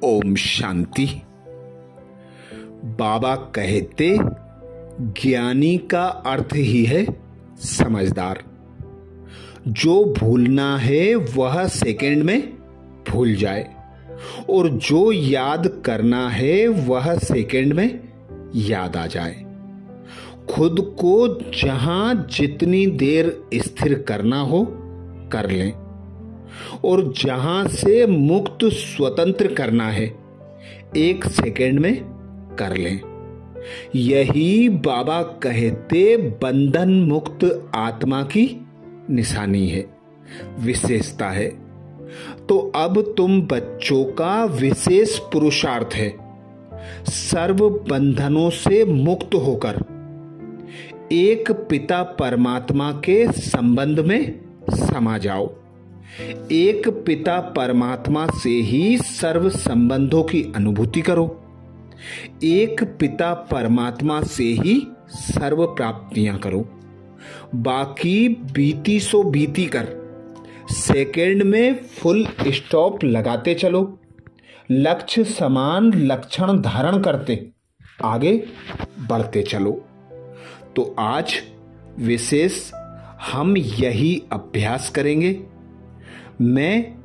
ओम शांति। बाबा कहते ज्ञानी का अर्थ ही है समझदार। जो भूलना है वह सेकंड में भूल जाए और जो याद करना है वह सेकंड में याद आ जाए। खुद को जहां जितनी देर स्थिर करना हो कर लें और जहां से मुक्त स्वतंत्र करना है 1 सेकंड में कर लें। यही बाबा कहते बंधन मुक्त आत्मा की निशानी है, विशेषता है। तो अब तुम बच्चों का विशेष पुरुषार्थ है सर्व बंधनों से मुक्त होकर एक पिता परमात्मा के संबंध में समा जाओ। एक पिता परमात्मा से ही सर्व संबंधों की अनुभूति करो। एक पिता परमात्मा से ही सर्व प्राप्तियां करो। बाकी बीती सो बीती कर सेकंड में फुल स्टॉप लगाते चलो। लक्ष्य समान लक्षण धारण करते आगे बढ़ते चलो। तो आज विशेष हम यही अभ्यास करेंगे। मैं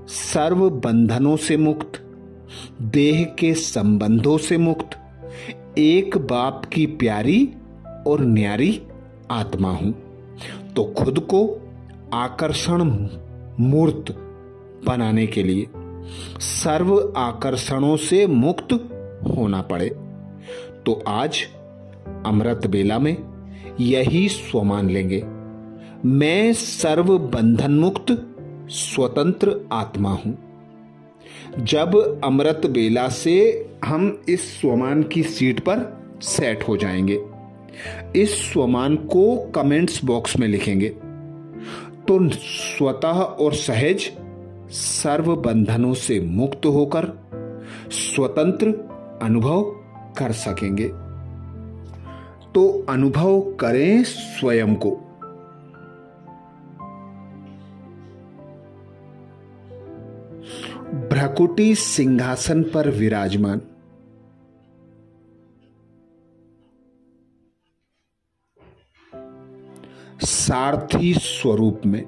सर्व बंधनों से मुक्त, देह के संबंधों से मुक्त, एक बाप की प्यारी और न्यारी आत्मा हूं। तो खुद को आकर्षण मूर्त बनाने के लिए सर्व आकर्षणों से मुक्त होना पड़े। तो आज अमृत बेला में यही स्वमान लेंगे। मैं सर्व बंधन मुक्त स्वतंत्र आत्मा हूं। जब अमृत बेला से हम इस स्वमान की सीट पर सेट हो जाएंगे, इस स्वमान को कमेंट्स बॉक्स में लिखेंगे तो स्वतः और सहज सर्व बंधनों से मुक्त होकर स्वतंत्र अनुभव कर सकेंगे। तो अनुभव करें स्वयं को। भ्रकुटी सिंहासन पर विराजमान, सारथी स्वरूप में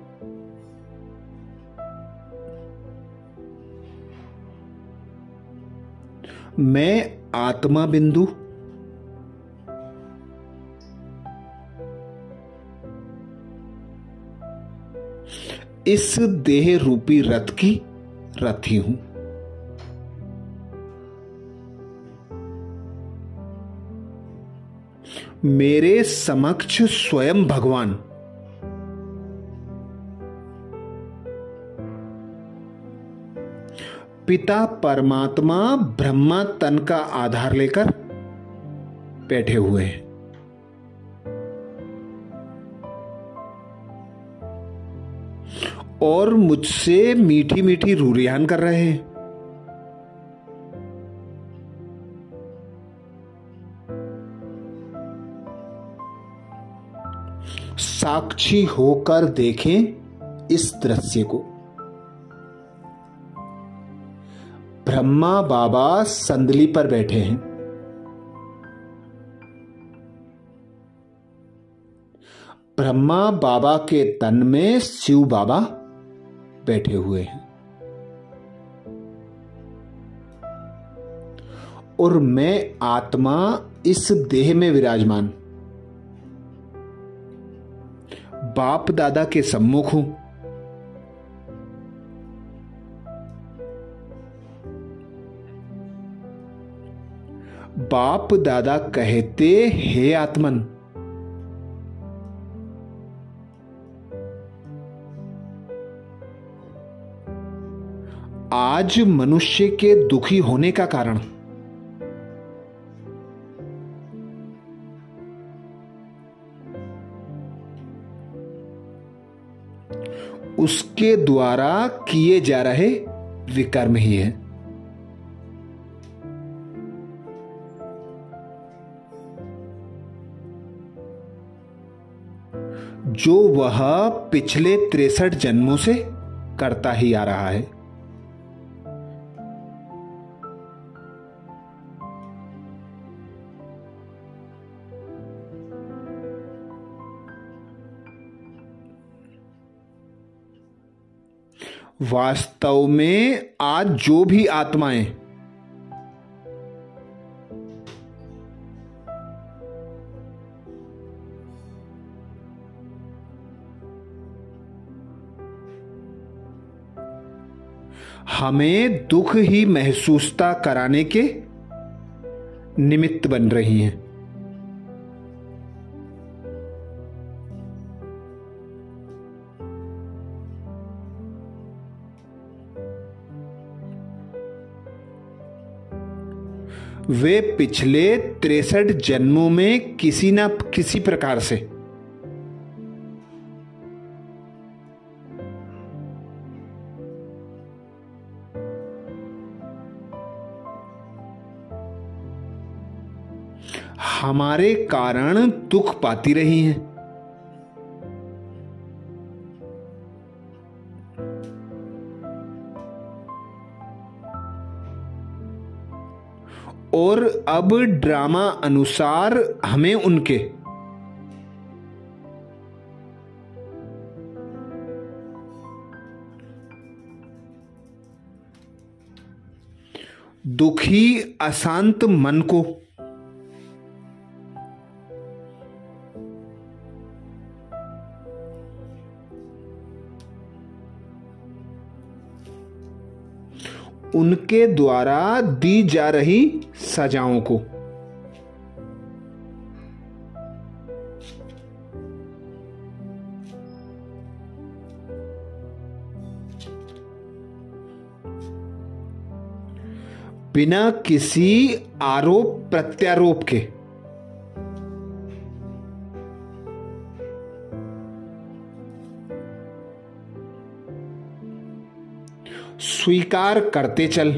मैं आत्मा बिंदु इस देह रूपी रथ की रथी हूं। मेरे समक्ष स्वयं भगवान पिता परमात्मा ब्रह्मा तन का आधार लेकर बैठे हुए हैं। और मुझसे मीठी मीठी रूरियान कर रहे हैं। साक्षी होकर देखें इस दृश्य को। ब्रह्मा बाबा संदली पर बैठे हैं। ब्रह्मा बाबा के तन में शिव बाबा बैठे हुए हैं और मैं आत्मा इस देह में विराजमान बाप दादा के सम्मुख हूं। बाप दादा कहते हे आत्मन, आज मनुष्य के दुखी होने का कारण उसके द्वारा किए जा रहे विकर्म ही है। जो वह पिछले 63 जन्मों से करता ही आ रहा है। वास्तव में आज जो भी आत्माएं हमें दुख ही महसूसता कराने के निमित्त बन रही हैं, वे पिछले 63 जन्मों में किसी न किसी प्रकार से हमारे कारण दुख पाती रही हैं। और अब ड्रामा अनुसार हमें उनके दुखी अशांत मन को उनके द्वारा दी जा रही सजाओं को बिना किसी आरोप प्रत्यारोप के स्वीकार करते चल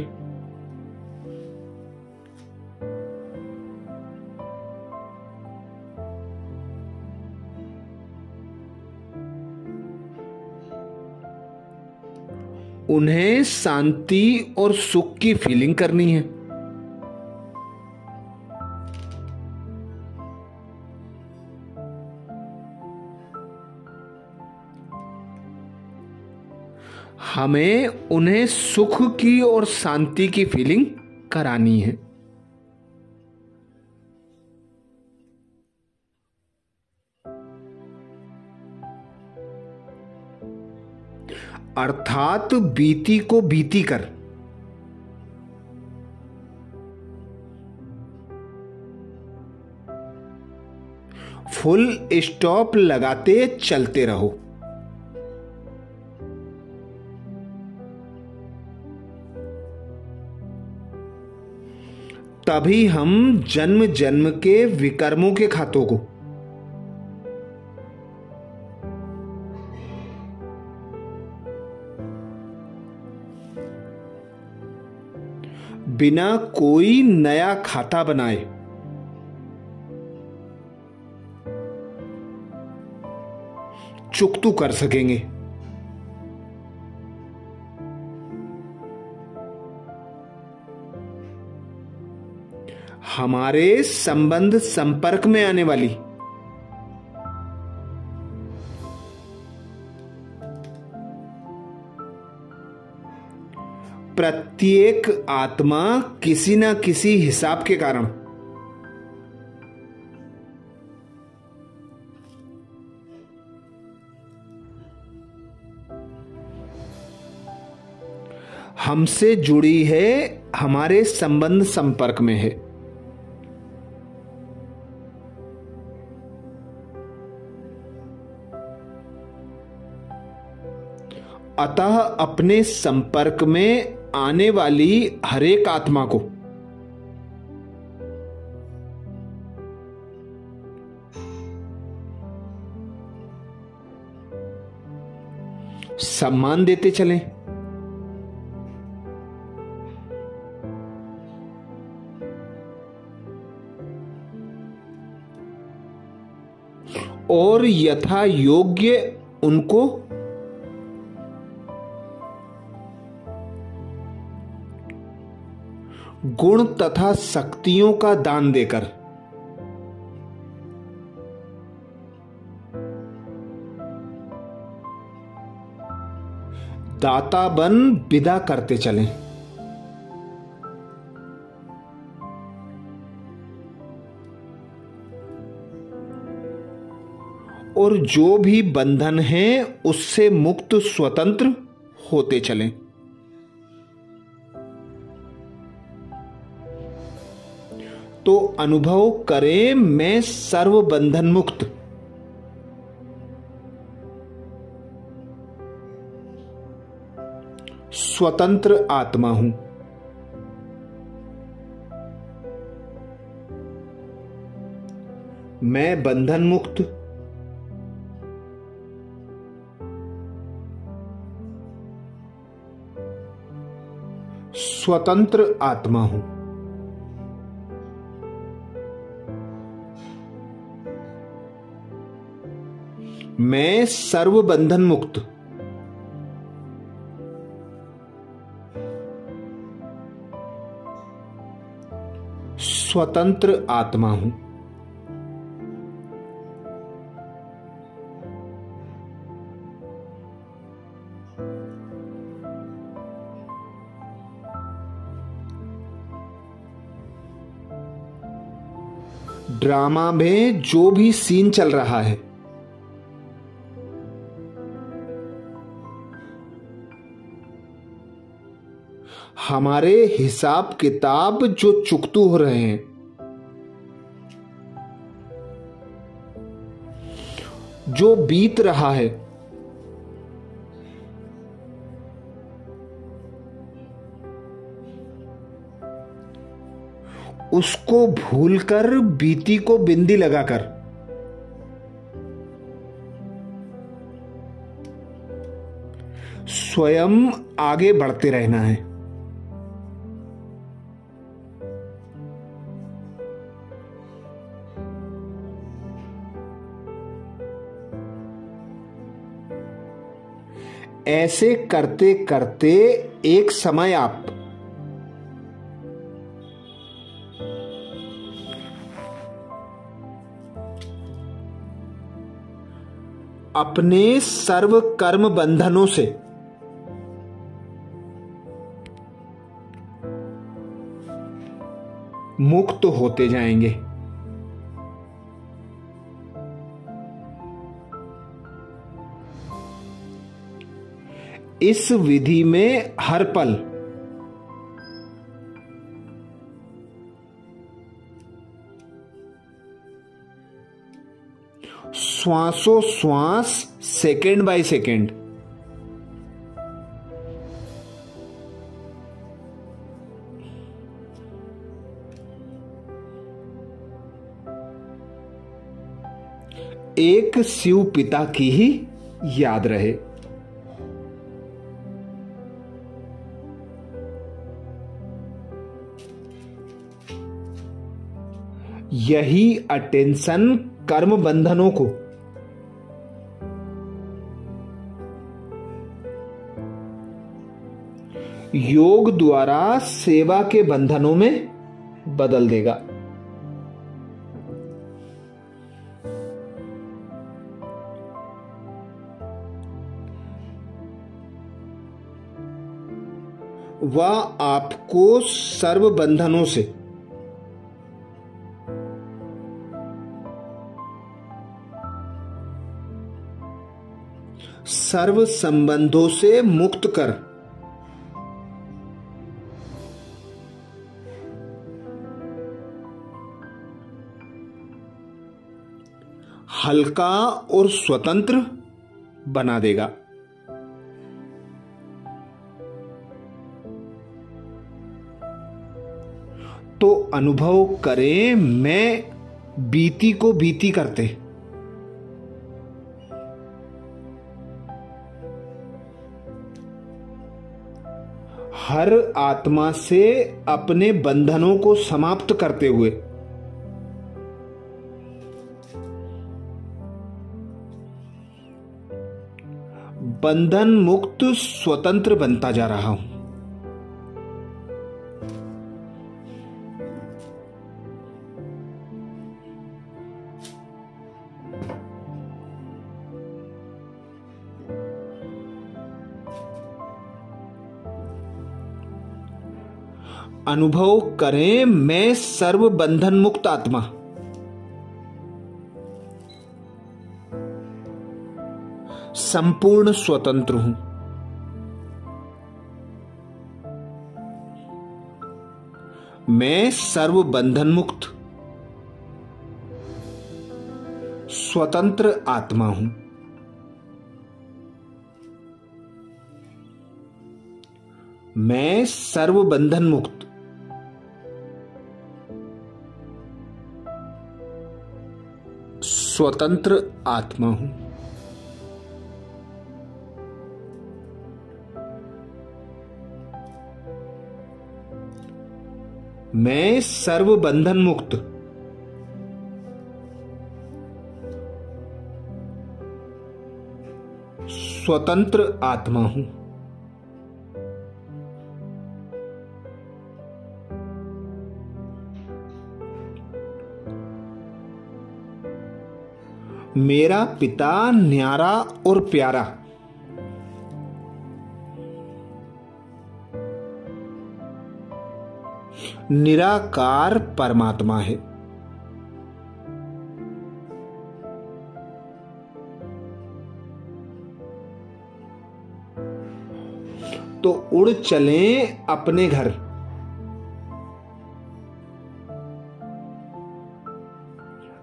उन्हें शांति और सुख की फीलिंग करनी है। हमें उन्हें सुख की और शांति की फीलिंग करानी है। अर्थात बीती को बीती कर फुल स्टॉप लगाते चलते रहो। तभी हम जन्म जन्म के विकर्मों के खातों को बिना कोई नया खाता बनाए चुकतू कर सकेंगे। हमारे संबंध संपर्क में आने वाली प्रत्येक आत्मा किसी न किसी हिसाब के कारण हमसे जुड़ी है, हमारे संबंध संपर्क में है। अतः अपने संपर्क में आने वाली हरेक आत्मा को सम्मान देते चलें। और यथा योग्य उनको गुण तथा शक्तियों का दान देकर दाता बन विदा करते चलें। और जो भी बंधन है उससे मुक्त स्वतंत्र होते चलें। तो अनुभव करें, मैं सर्व बंधन मुक्त, स्वतंत्र आत्मा हूं। मैं बंधन मुक्त, स्वतंत्र आत्मा हूं। मैं सर्व बंधन मुक्त, स्वतंत्र आत्मा हूं। ड्रामा में जो भी सीन चल रहा है, हमारे हिसाब किताब जो चुकतू हो रहे हैं, जो बीत रहा है, उसको भूलकर बीती को बिंदी लगाकर स्वयं आगे बढ़ते रहना है। ऐसे करते करते एक समय आप अपने सर्व कर्म बंधनों से मुक्त होते जाएंगे। इस विधि में हर पल श्वासों श्वास, सेकेंड बाय सेकेंड एक शिव पिता की ही याद रहे। यही अटेंशन कर्म बंधनों को योग द्वारा सेवा के बंधनों में बदल देगा। वह आपको सर्व बंधनों से सर्व संबंधों से मुक्त कर हल्का और स्वतंत्र बना देगा। तो अनुभव करें, मैं बीती को बीती करते, हर आत्मा से अपने बंधनों को समाप्त करते हुए बंधन मुक्त स्वतंत्र बनता जा रहा हूं। अनुभव करें मैं सर्व बंधन मुक्त आत्मा। संपूर्ण स्वतंत्र हूं। मैं सर्व बंधन मुक्त स्वतंत्र आत्मा हूं। मैं सर्व बंधन मुक्त स्वतंत्र आत्मा हूं। मैं सर्व बंधन मुक्त स्वतंत्र आत्मा हूं। मेरा पिता न्यारा और प्यारा निराकार परमात्मा है। तो उड़ चलें अपने घर।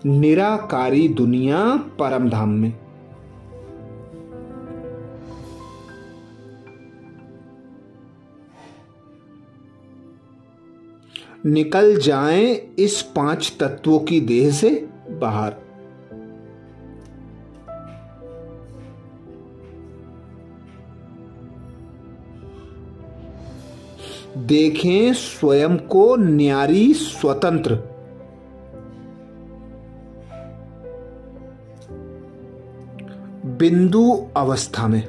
निराकारी दुनिया परम धाम में। निकल जाएं इस 5 तत्वों की देह से बाहर। देखें स्वयं को न्यारी स्वतंत्र बिंदु अवस्था में।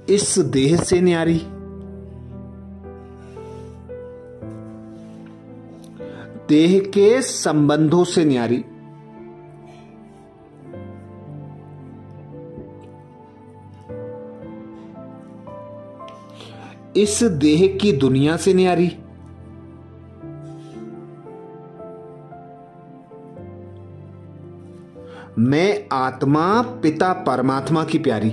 इस देह से न्यारी, देह के संबंधों से न्यारी, इस देह की दुनिया से न्यारी, मैं आत्मा पिता परमात्मा की प्यारी।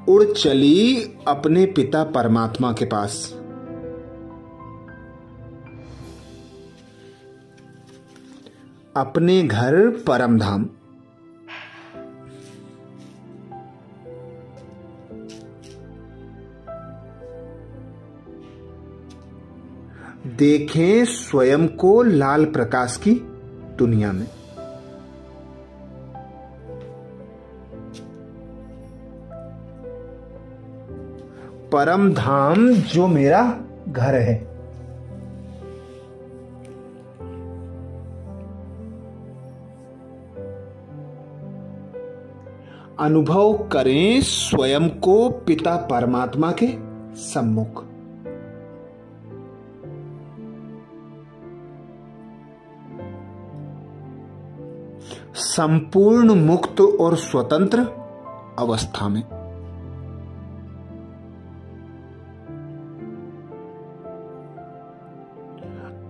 उड़ चली अपने पिता परमात्मा के पास। अपने घर परम धाम। देखें स्वयं को लाल प्रकाश की दुनिया में। परम धाम जो मेरा घर है। अनुभव करें स्वयं को पिता परमात्मा के सम्मुख। संपूर्ण मुक्त और स्वतंत्र अवस्था में।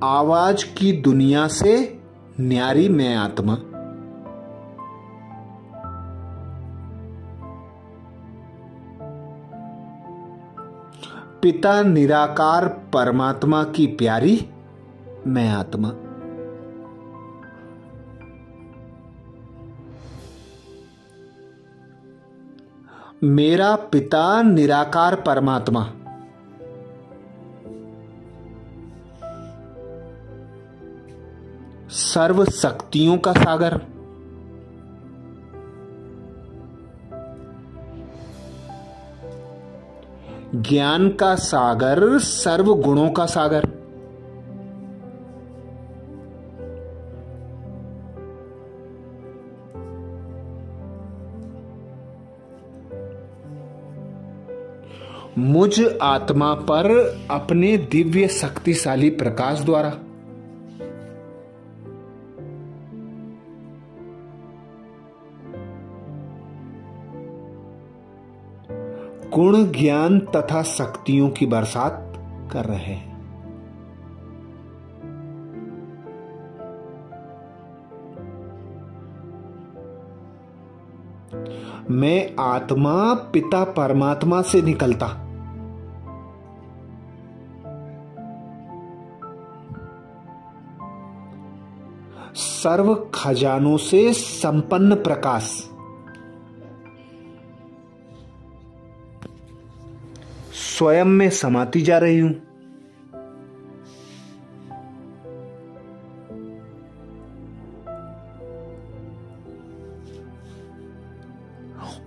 आवाज की दुनिया से न्यारी मैं आत्मा। पिता निराकार परमात्मा की प्यारी मैं आत्मा। मेरा पिता निराकार परमात्मा सर्व शक्तियों का सागर, ज्ञान का सागर, सर्व गुणों का सागर, मुझ आत्मा पर अपने दिव्य शक्तिशाली प्रकाश द्वारा गुण ज्ञान तथा शक्तियों की बरसात कर रहे हैं। मैं आत्मा पिता परमात्मा से निकलता सर्व खजानों से संपन्न प्रकाश स्वयं में समाती जा रही हूं।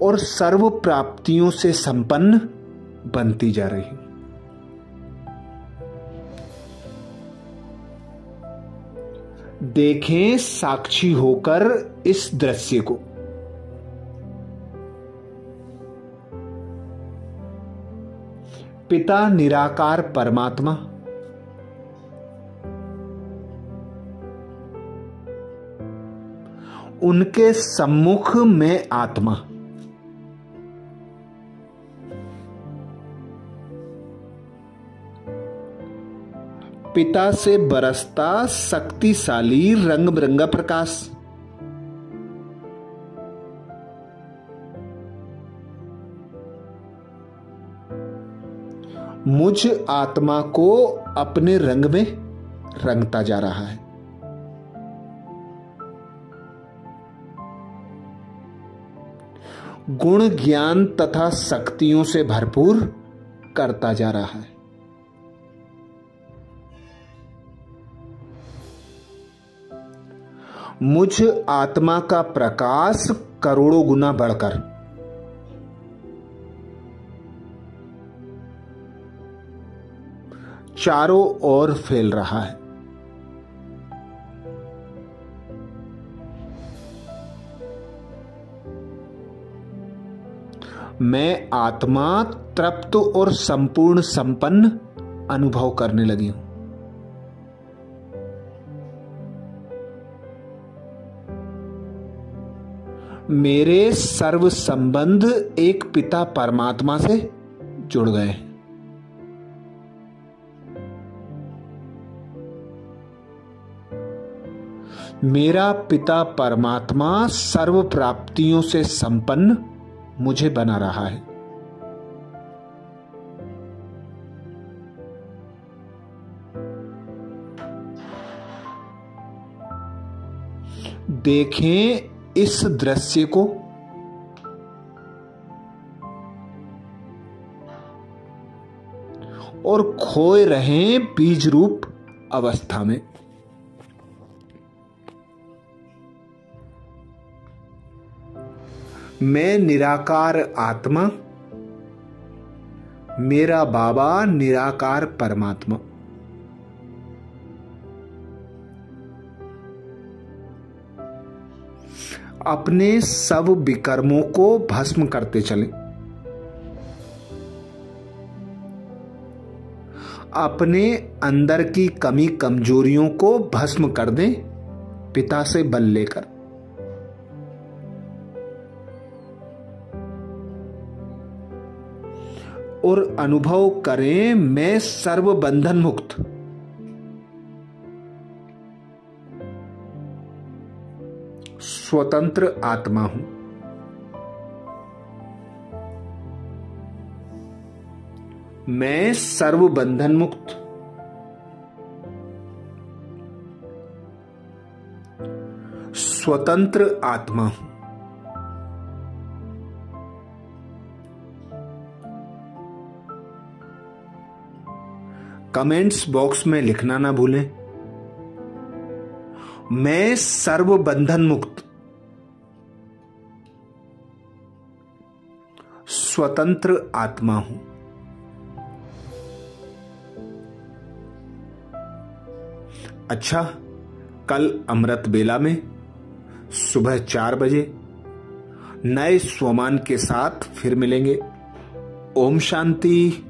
और सर्व प्राप्तियों से संपन्न बनती जा रही हूं। देखें साक्षी होकर इस दृश्य को। पिता निराकार परमात्मा उनके सम्मुख में आत्मा पिता से बरसता शक्तिशाली रंग बिरंगा प्रकाश मुझ आत्मा को अपने रंग में रंगता जा रहा है। गुण ज्ञान तथा शक्तियों से भरपूर करता जा रहा है। मुझ आत्मा का प्रकाश करोड़ों गुना बढ़कर चारों ओर फैल रहा है। मैं आत्मा तृप्त और संपूर्ण संपन्न अनुभव करने लगी हूं। मेरे सर्व संबंध एक पिता परमात्मा से जुड़ गए हैं। मेरा पिता परमात्मा सर्व प्राप्तियों से संपन्न मुझे बना रहा है। देखें इस दृश्य को। और खोए रहें बीज रूप अवस्था में। मैं निराकार आत्मा, मेरा बाबा निराकार परमात्मा अपने सब विकर्मों को भस्म करते चले। अपने अंदर की कमी कमजोरियों को भस्म कर दें पिता से बल लेकर। और अनुभव करें मैं सर्व बंधन मुक्त स्वतंत्र आत्मा हूं। मैं सर्व बंधन मुक्त स्वतंत्र आत्मा हूं। कमेंट्स बॉक्स में लिखना ना भूलें, मैं सर्व बंधन मुक्त स्वतंत्र आत्मा हूं। अच्छा, कल अमृत बेला में सुबह 4 बजे नए स्वमान के साथ फिर मिलेंगे। ओम शांति।